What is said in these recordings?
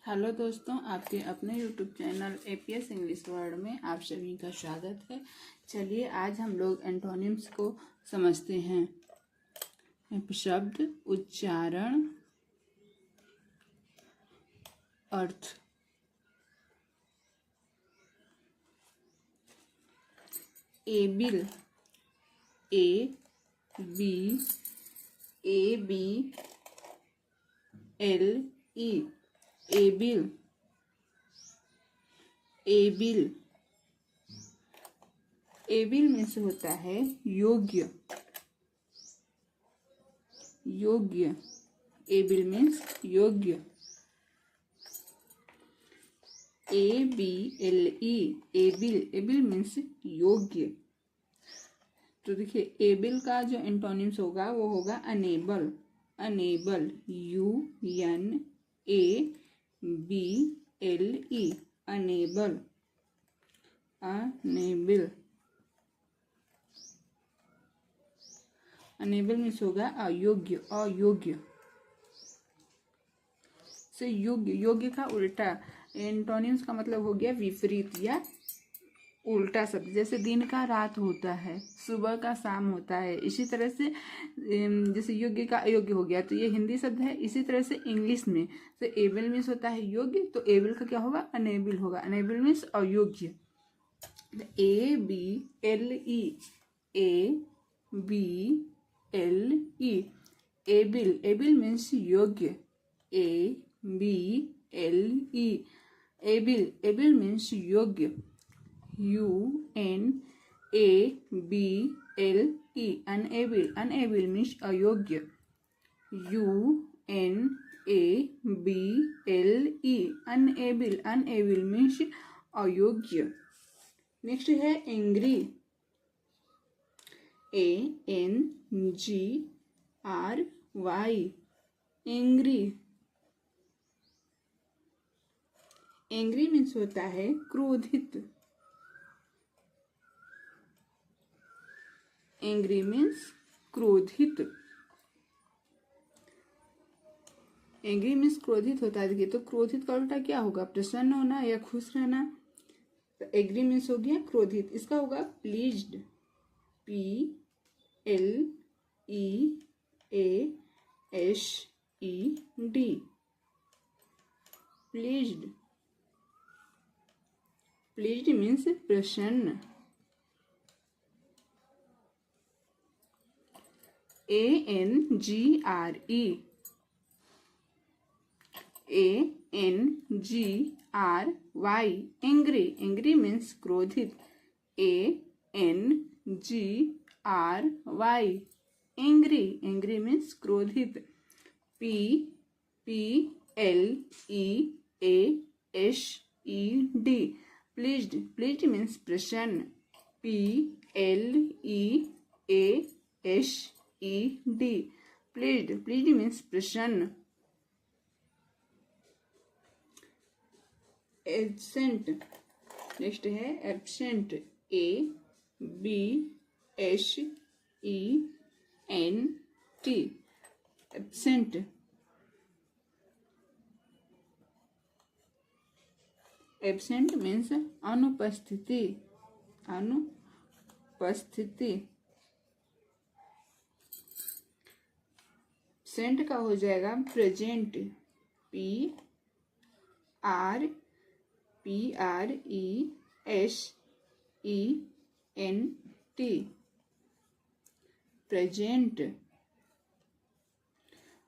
Hello दोस्तों, आपके अपने YouTube channel APS English word में आप सभी का स्वागत है। चलिए आज हम लोग एंटोनिम्स को समझते हैं। शब्द, उच्चारण, अर्थ। Able, A-B-A-B-L-E, able. Able able में से होता है योग्य। योग्य, एबिल मीन्स योग्य। A-B-L-E, एबिल, एबिल मीन्स योग्य। तो देखिए एबिल का जो एंटोनिम्स होगा वो होगा unable. Unable, U-N-A-B-L-E, unable. Unable, unable means होगा अयोग्य। अयोग्य से योग्य, योग्य का उल्टा। एंटोनिम्स का मतलब हो गया विपरीत या उल्टा शब्द। जैसे दिन का रात होता है, सुबह का शाम होता है, इसी तरह से जैसे योग्य का अयोग्य हो गया तो ये हिंदी शब्द है। इसी तरह से इंग्लिश में तो एबल मीन्स होता है योग्य, तो एबल का क्या होगा? अनेबल होगा। अनेबल मीन्स अयोग्य। A-B-L-E, A-B-L-E, AVL, AVL means योग्य। A-B-L-E, एबिल, एबिल मीन्स योग्य। U-N-A-B-L-E, unable, unable means अयोग्य। U-N-A-B-L-E, unable, unable means अयोग्य। नेक्स्ट है angry. A-N-G-R-Y, angry. Angry means होता है क्रोधित। एंग्री मीन्स क्रोधित। एंग्री मीन्स क्रोधित होता है। देखिए तो क्रोधित का उल्टा क्या होगा? प्रसन्न होना या खुश रहना। तो एंग्री मीन्स हो गया क्रोधित। इसका होगा pleased, P-L-E-A-S-E-D, pleased. Pleased means प्रसन्न। A-N-G-R-E, A-N-G-R-Y, angry, angry means क्रोधित। A-N-G-R-Y, एंग्री, एंग्री मीन्स क्रोधित। P-P-L-E-A-S-E-D, प्लीज्ड, प्लीज्ड मीन्स प्रसन्न। P-L-E-A-S-E-D, प्लीज्ड, प्लीज्ड मीन्स प्रसन्न। एब्सेंट, नेक्स्ट है absent. A-B-S-E-N-T, absent. Absent means अनुपस्थिति। अनुपस्थिति। सेंट का हो जाएगा present. P-R-E-S-E-N-T, present.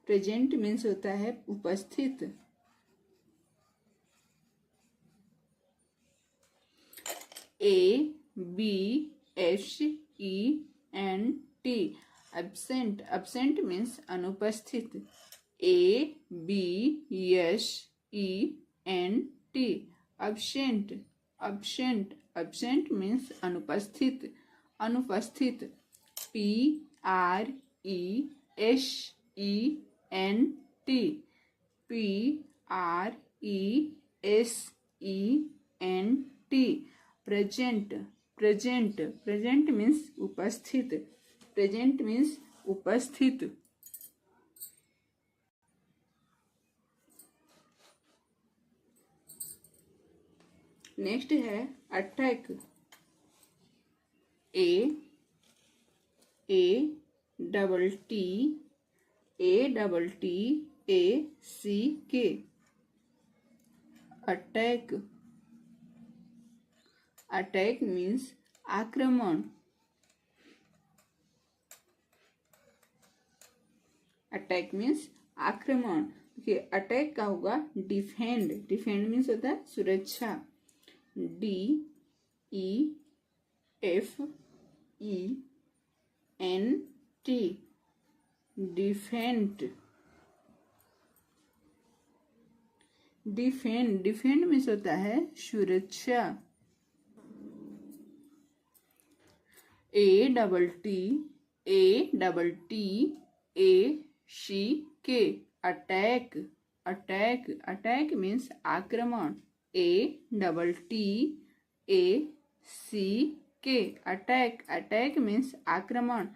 Present means होता है उपस्थित। A-B-S-E-N-T, एब्सेंट, एब्सेंट मीन्स अनुपस्थित। A-B-S-E-N-T, absent, absent, absent means अनुपस्थित। अनुपस्थित। P-R-E-S-E-N-T, P-R-E-S-E-N-T, present, present, present means उपस्थित। प्रेजेंट मीन्स उपस्थित। नेक्स्ट है attack, A double T A C K, attack. Attack means आक्रमण। अटैक मीन्स आक्रमण। देखिए अटैक का होगा डिफेंड। डिफेंड मीन्स होता है सुरक्षा। DEFENT, defend. डिफेंड मीन्स होता है सुरक्षा। ATTACK, attack. अटैक मीन्स आक्रमण। ATTACK, अटैक मीन्स आक्रमण।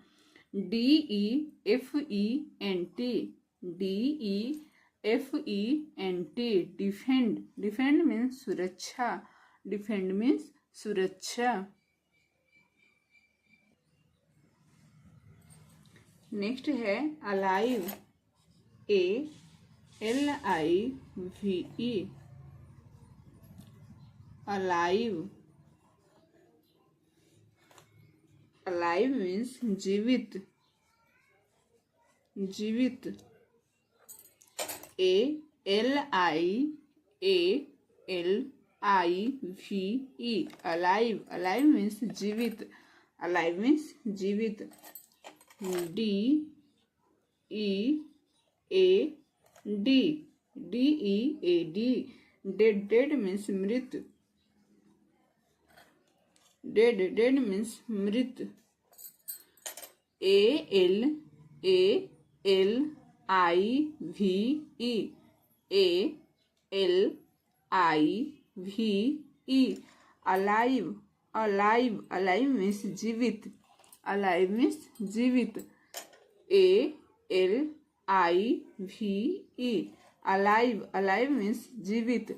DEFENT, डिफेंड मीन्स सुरक्षा। डिफेंड मीन्स सुरक्षा। नेक्स्ट है alive, ALIVE, alive. Alive means जीवित। जीवित। ALIALIVE, alive. अलाइव मीन्स जीवित। अलाइव मीन्स जीवित। DEAD, डेड मीन्स मृत। डेड मीन्स मृत। ALIVE, alive. अलाइव मीन्स जीवित। अलाइव मीन्स जीवित। ALIVE, अलाइव मीन्स जीवित।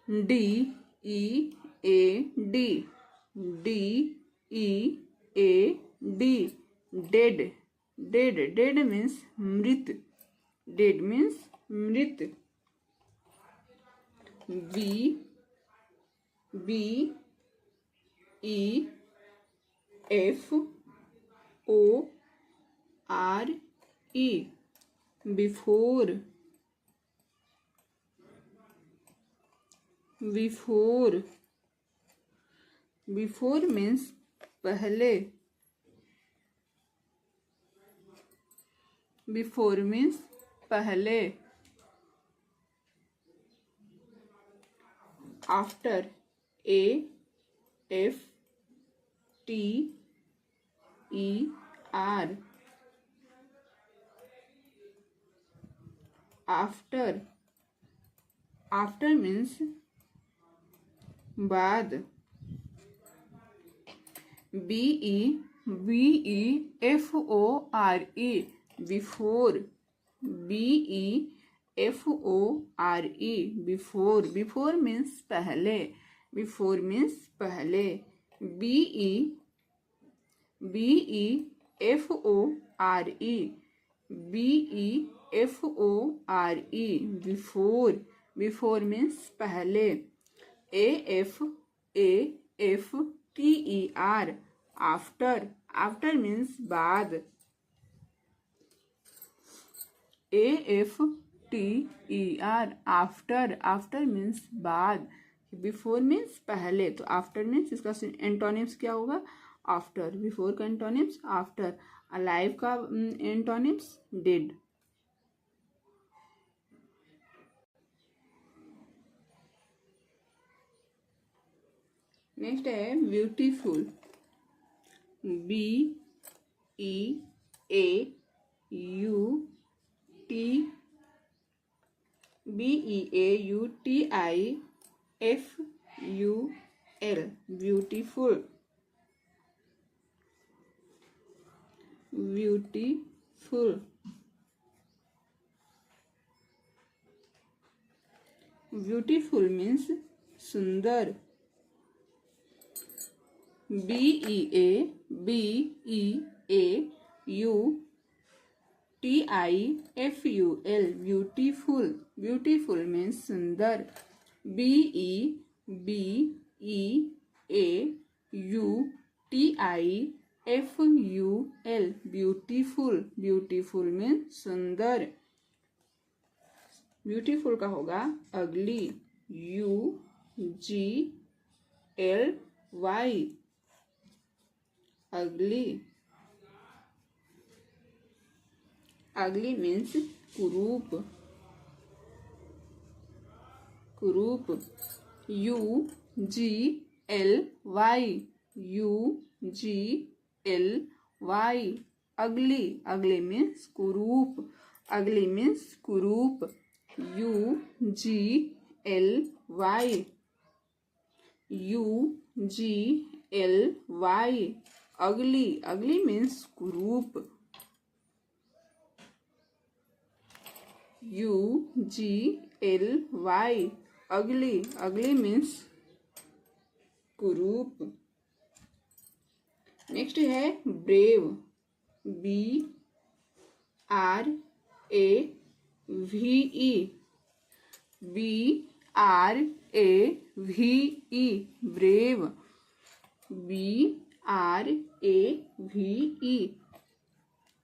DEAD, डेड मीन्स मृत। डेड मीन्स मृत। BEFORE, before. बिफोर मीन्स पहले। बिफोर मीन्स पहले। After, AFTER, after. After means बाद। BEFORE, before. BEFORE, before. Before means पहले। Before means पहले। BEFORE, before. बिफोर मीन्स पहले। AFTER, after. After means बाद। AFTER, after means बाद। Before means पहले, तो आफ्टर मीन्स इसका एंटोनिम्स क्या होगा? आफ्टर। बिफोर का एंटोनिम्स आफ्टर। अलाइव का एंटोनिम्स डेड। नेक्स्ट है beautiful, BEAUTIFUL, beautiful. Beautiful. Beautiful means सुंदर। BEAUTIFUL beautiful. ब्यूटीफुल मीन्स सुंदर। BEAUTIFUL beautiful. ब्यूटीफुल मीन्स सुंदर। ब्यूटीफुल का होगा अगली। UGLY अगली। अगली मीन्स कुरूप। कुरूप। UGLY अगली। अगली मीन्स कुरूप। अगली मीन्स कुरूप। UGLY अगली। अगली मीन्स कुरूप। UGLY अगली। अगली मीन्स कुरूप। नेक्स्ट है brave. BRAVE BRAVE brave. BRAVE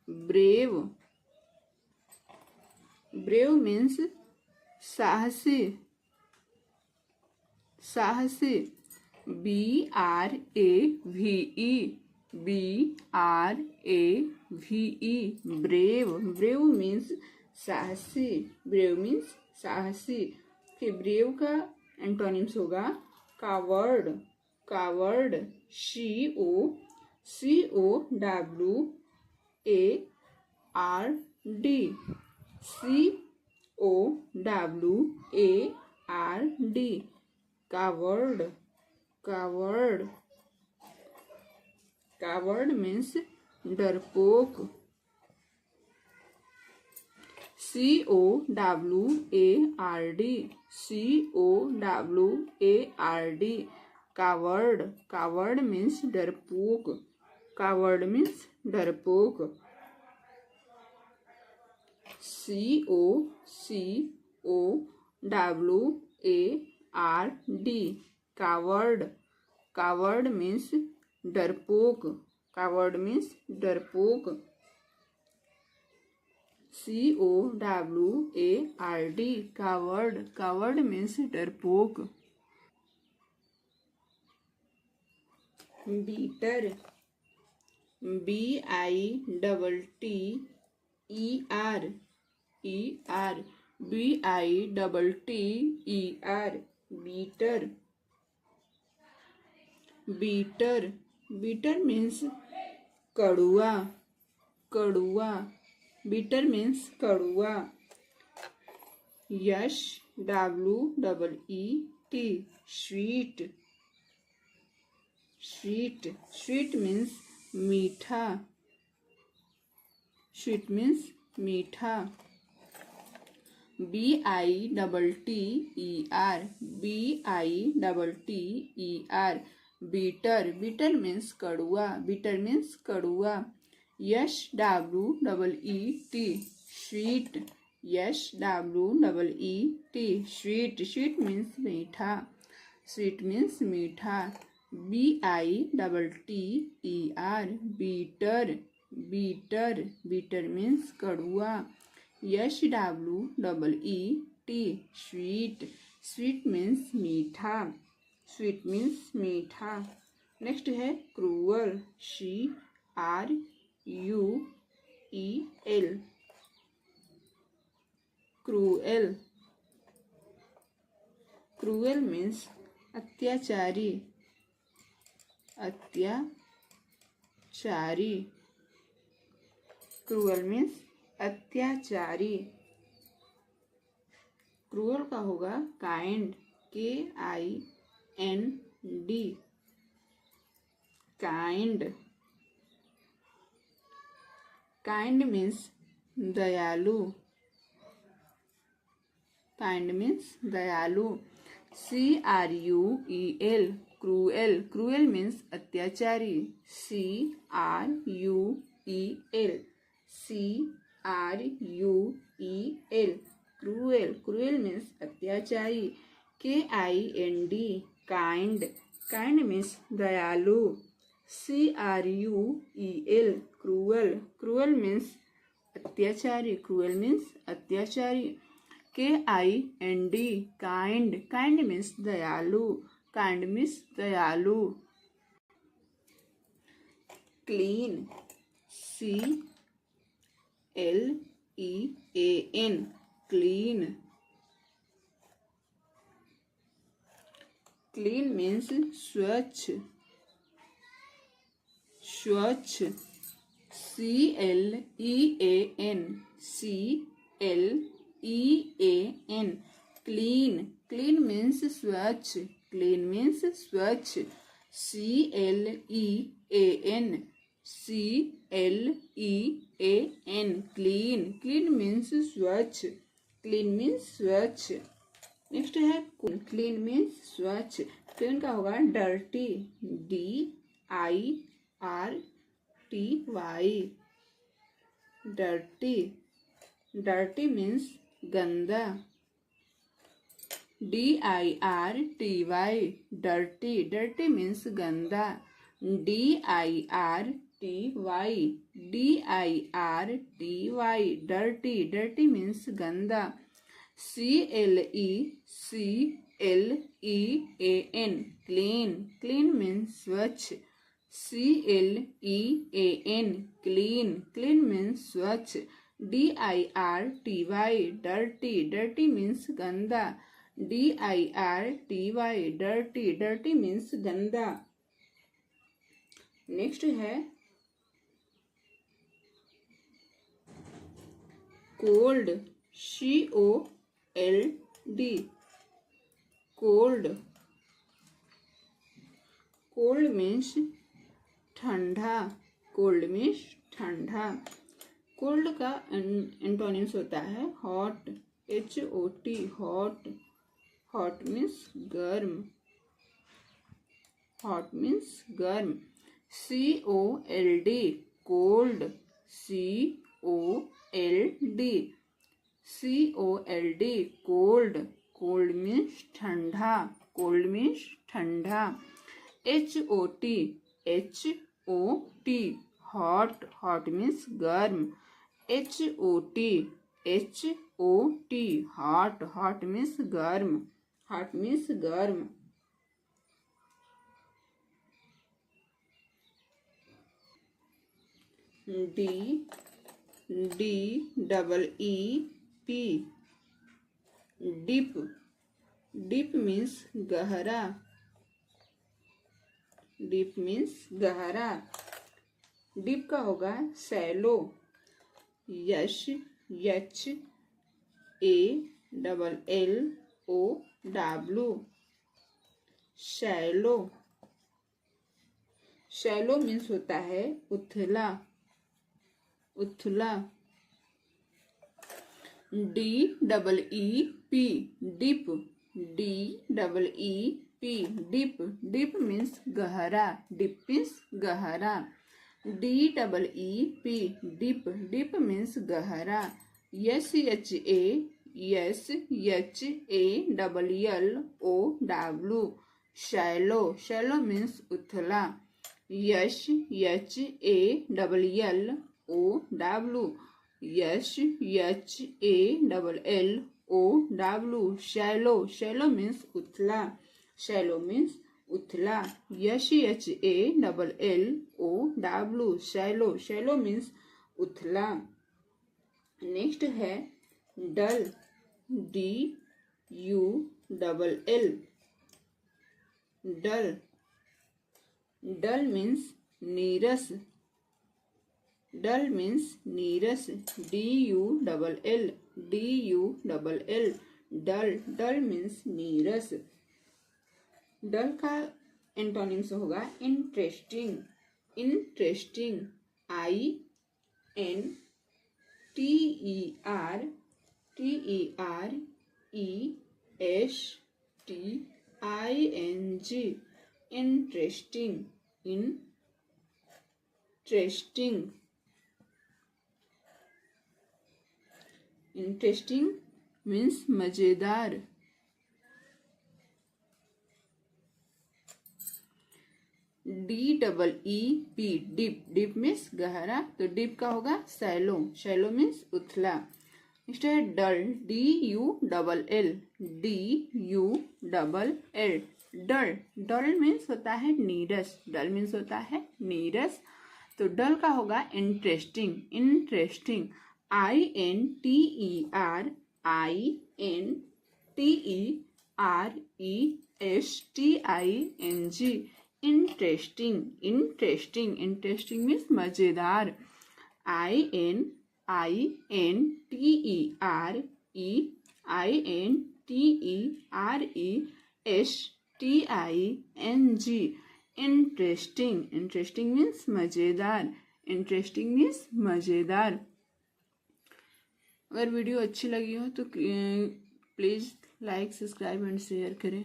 brave. Brave means साहसी। साहसी। BRAVE BRAVE brave. Brave means साहसी। ब्रेव मीन्स साहसी। फिर ब्रेव का एंटोनिम्स होगा coward. Coward. COWARD COWARD coward. Coward. Coward means डरपोक। COWARD coward. कावर्ड मीन्स डरपोक। कावर्ड मीन्स डरपोक। COWARD coward. कावर्ड मीन्स डरपोक। कावर्ड मीन्स डरपोक। COWARD coward. कावर्ड मीन्स डरपोक। Bitter. BITTER BITTER bitter. Bitter. Bitter means कड़ुआ। कड़ुआ। Bitter means कड़ुआ। SWEET sweet. Sweet. Sweet means मीठा। स्वीट मीन्स मीठा। BITTER bitter. बीटर मीन्स कड़ुआ। बीटर मीन्स कड़ुआ। SWEET sweet. SWEET sweet. Sweet means मीठा। Sweet means मीठा। BITTER bitter. Bitter. Bitter means कड़ुआ। SWEET sweet. स्वीट मीन्स मीठा। Sweet means मीठा। Next है cruel. CRUEL cruel. Cruel means अत्याचारी। अत्याचारी। क्रूएल मीन्स अत्याचारी। क्रूअल का होगा kind. KIND kind. Kind means दयालु। काइंड मीन्स दयालु। CRUEL, क्रूएल, क्रूएल मीन्स अत्याचारी। CRUEL, CRUEL, cruel, cruel means अत्याचारी। KIND, काइंड, काइंड मीन्स दयालु। CRUEL, क्रूएल, क्रूएल मीन्स अत्याचारी, क्रूएल मीन्स अत्याचारी। KIND, काइंड, काइंड मीन्स दयालु, काइंड मीन्स दयालु। Clean, CLEAN, clean, clean means स्वच्छ, स्वच्छ। CLEAN, CLEAN, clean, clean means स्वच्छ, clean means स्वच्छ। CLEAN, CLEAN, clean, clean means स्वच्छ, क्लीन मीन्स स्वच्छ। नेक्स्ट है क्लीन मीन्स स्वच्छ। क्लीन का होगा dirty, DIRTY, dirty, dirty means गंदा। DIRTY, डर्टी, डर्टी मीन्स गंदा। DIRTY, DIRTY, dirty, dirty means गंदा। CLEAN, क्लीन, क्लीन मीन्स स्वच्छ। CLEAN, क्लीन, क्लीन मीन्स स्वच्छ। DIRTY, डर्टी, डर्टी मीन्स गंदा। DIRTY, डर्टी, डर्टी मीन्स गंदा। Next है cold, COLD, cold, cold means ठंडा, cold means ठंडा। Cold का एंटोनिम्स होता है hot, HOT, hot, hot means गर्म, हॉट मीन्स गर्म। COLD, cold, COLD, COLD, cold, cold means ठंडा, कोल्ड मीन्स ठंडा। HOT, HOT, hot, hot means गर्म। HOT, HOT, hot, hot means गर्म, हॉट मीन्स गर्म। DEEP, डीप, डीप मीन्स गहरा, deep means गहरा। Deep का होगा shallow, SHALLOW, shallow, shallow means होता है उथला, उथला। DEEP, deep, DEEP, deep, deep means गहरा, डीप मीन्स गहरा। DEEP, डीप, डीप मीन्स गहरा। SHALLOW, शैलो, शैलो मीन्स उथला। SHALLOW, शैलो, शैलो मीन्स उथला, शैलो मीन्स उथला। SHALLOW, शैलो, शैलो मीन्स उथला। नेक्स्ट है डल, DULL, डल, डल मीन्स नीरस, डल मीन्स नीरस। DULL, डल, डल मीन्स नीरस। डल का एंटोनिम्स होगा interesting, interesting, INTERESTING, interesting, interesting, interesting means मजेदार। DEEP, डीप, डीप मीन्स गहरा, तो डीप का होगा शैलो, शैलो मीन्स उथला। नेक्स्ट है डल, DULL, DULL, डल, डल मीन्स होता है नीरस, डल मीन्स होता है नीरस, तो डल का होगा interesting, interesting, INTERESTING, interesting, interesting, interesting means मजेदार, INTERESTING, इंटरेस्टिंग, इंटरेस्टिंग मीन्स मजेदार, इंटरेस्टिंग मीन्स मजेदार। अगर वीडियो अच्छी लगी हो तो please like, subscribe and share करें।